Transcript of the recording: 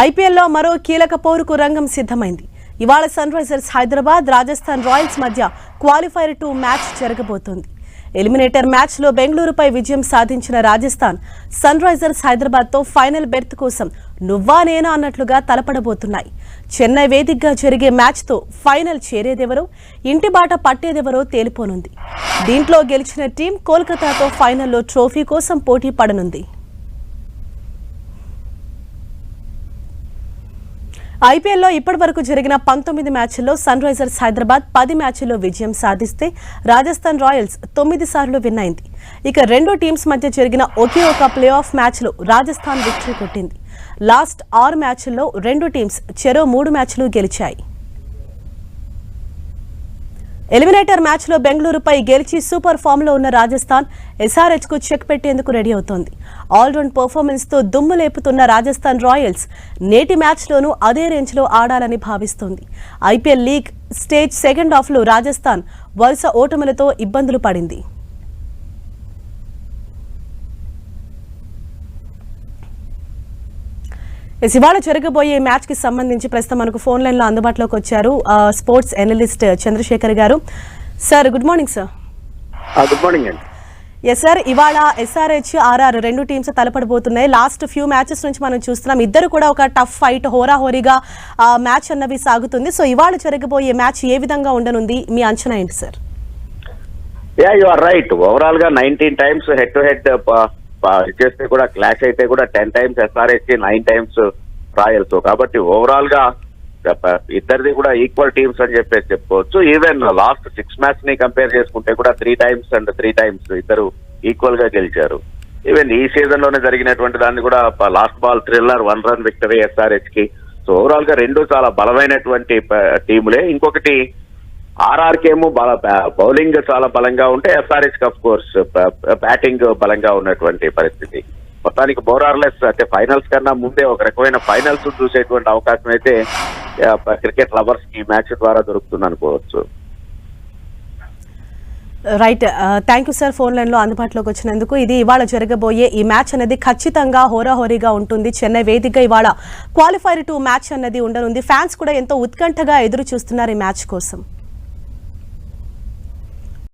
ఐపీఎల్లో మరో కీలక పోరుకు రంగం సిద్ధమైంది. ఇవాళ Sunrisers Hyderabad Rajasthan Royals మధ్య క్వాలిఫైర్ 2 మ్యాచ్ జరగబోతోంది. ఎలిమినేటర్ మ్యాచ్లో బెంగళూరుపై విజయం సాధించిన రాజస్థాన్ సన్ రైజర్స్ హైదరాబాద్తో ఫైనల్ బెర్త్ కోసం నువ్వా నేనా అన్నట్లుగా తలపడబోతున్నాయి. చెన్నై వేదికగా జరిగే మ్యాచ్తో ఫైనల్ చేరేదెవరో, ఇంటి బాట పట్టేదెవరో తేలిపోనుంది. దీంట్లో గెలిచిన టీం కోల్కతాతో ఫైనల్లో ట్రోఫీ కోసం పోటీ పడనుంది. ఐపీఎల్లో ఇప్పటివరకు జరిగిన 19 మ్యాచ్ల్లో సన్ రైజర్స్ హైదరాబాద్ 10 మ్యాచ్ల్లో విజయం సాధిస్తే రాజస్థాన్ రాయల్స్ 9 సార్లు విన్ అయింది. ఇక రెండు టీమ్స్ మధ్య జరిగిన ఒకే ఒక ప్లే ఆఫ్ మ్యాచ్లో రాజస్థాన్ విక్టరీ కొట్టింది. లాస్ట్ 6 మ్యాచ్ల్లో రెండు టీమ్స్ చెరో 3 మ్యాచ్లు గెలిచాయి. ఎలిమినేటర్ మ్యాచ్లో బెంగళూరుపై గెలిచి సూపర్ ఫామ్లో ఉన్న రాజస్థాన్ ఎస్ఆర్హెచ్కు చెక్ పెట్టేందుకు రెడీ అవుతోంది. ఆల్రౌండ్ పర్ఫార్మెన్స్తో దుమ్ము లేపుతున్న రాజస్థాన్ రాయల్స్ నేటి మ్యాచ్లోనూ అదే రేంజ్లో ఆడాలని భావిస్తోంది. ఐపీఎల్ లీగ్ స్టేజ్ సెకండ్ హాఫ్లో రాజస్థాన్ వరుస ఓటములతో ఇబ్బందులు పడింది. ఇవాళ జరగబోయే మ్యాచ్ కి సంబంధించి ప్రస్తుతం మనకు ఫోన్ లైన్ లో అందుబాటులోకి వచ్చారు స్పోర్ట్స్ ఎనలిస్ట్ చంద్రశేఖర్ గారు. Sir good morning sir. Good morning అండి. ఎస్ సార్, ఇవాళ ఎస్ఆర్హెచ్ ఆర్ఆర్ రెండు టీమ్స్ తలపడబోతున్నాయి. లాస్ట్ ఫ్యూ మ్యాచెస్ నుంచి మనం చూస్తున్నాం, ఇద్దరు కూడా ఒక టఫ్ ఫైట్ హోరాహోరీగా మ్యాచ్ అన్నవి సాగుతుంది. సో ఇవాళ జరగబోయే మ్యాచ్ ఏ విధంగా ఉండనుంది, మీ అంచనా ఏంటి sir? You are right. Overall గా 19 టైమ్స్ హెడ్ టు హెడ్ చేస్తే కూడా క్లాష్ అయితే కూడా 10 టైమ్స్ ఎస్ఆర్హెచ్ 9 టైమ్స్ రాయల్స్. కాబట్టి ఓవరాల్ గా ఇద్దరిది కూడా ఈక్వల్ టీమ్స్ అని చెప్పేసి చెప్పుకోవచ్చు. ఈవెన్ లాస్ట్ 6 మ్యాచ్ ని కంపేర్ చేసుకుంటే కూడా 3 టైమ్స్ అండ్ 3 టైమ్స్ ఇద్దరు ఈక్వల్ గా గెలిచారు. ఈవెన్ ఈ సీజన్ లోనే జరిగినటువంటి దాన్ని కూడా last ball thriller 1 run victory SRH కి. సో ఓవరాల్ గా రెండు చాలా బలమైనటువంటి టీములే. ఇంకొకటి ఆర్ఆర్కేమో బౌలింగ్ చాలా బలంగా ఉంటే ఎస్ఆర్హెచ్ ఆఫ్ కోర్స్ బ్యాటింగ్ బలంగా ఉన్నటువంటి పరిస్థితి. మొత్తానికి మోరార్లెస్ అంటే ఫైనల్స్ కన్నా ముందే ఒక రకమైన ఫైనల్స్ చూసేటువంటి అవకాశం అయితే క్రికెట్ లవర్స్ కి మ్యాచ్ ద్వారా దొరుకుతుంది అనుకోవచ్చు. Right, thank you sir phone line లో అందుబాటులోకి వచ్చినందుకు. ఇది ఇవాళ జరగబోయే ఈ మ్యాచ్ అనేది ఖచ్చితంగా హోరాహోరీగా ఉంటుంది. చెన్నై వేదికగా ఇవాళ క్వాలిఫైర్ 2 మ్యాచ్ అన్నది ఉండనుంది. ఫ్యాన్స్ కూడా ఎంతో ఉత్కంఠగా ఎదురు చూస్తున్నారు ఈ మ్యాచ్ కోసం.